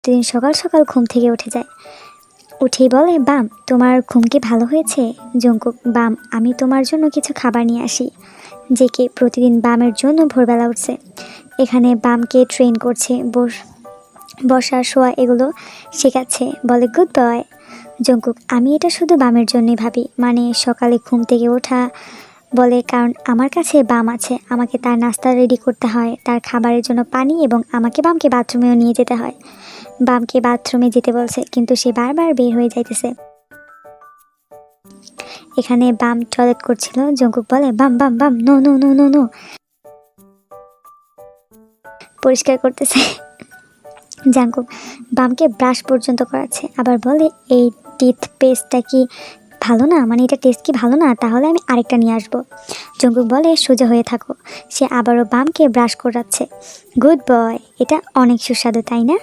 প্রতিদিন সকাল সকাল ঘুম থেকে উঠে যায়। উঠেই বলে, বাম তোমার ঘুম কি ভালো হয়েছে? জঙ্কুক, বাম আমি তোমার জন্য কিছু খাবার নিয়ে আসি। জেকে প্রতিদিন বামের জন্য ভোরবেলা উঠছে। এখানে বামকে ট্রেন করছে, বসা শোয়া এগুলো শেখাচ্ছে। বলে, গুড বয়। জঙ্কুক, আমি এটা শুধু বামের জন্যই ভাবি, মানে সকালে ঘুম থেকে ওঠা। বলে, কারণ আমার কাছে বাম আছে, আমাকে তার নাস্তা রেডি করতে হয়, তার খাবারের জন্য পানি, এবং আমাকে বামকে বাথরুমেও নিয়ে যেতে হয়। বামকে বাথরুমে যেতে বলছে, কিন্তু সে বারবার বের হয়ে যাইতেছে। এখানে বাম টয়লেট করছিল। জঙ্কুক বলে, বাম বাম বাম no no no no no, পরিষ্কার করতেছে। জাঙ্কুক বামকে ব্রাশ পর্যন্ত করাচ্ছে, আবার বলে, এই টিথ পেস্টটা কি ভালো না, মানে এটা টেস্ট কি ভালো না, তাহলে আমি আরেকটা নিয়ে আসবো। জঙ্কুক বলে, সোজা হয়ে থাকো। সে আবারও বামকে ব্রাশ করাচ্ছে। গুড বয়, এটা অনেক সুস্বাদু তাই না?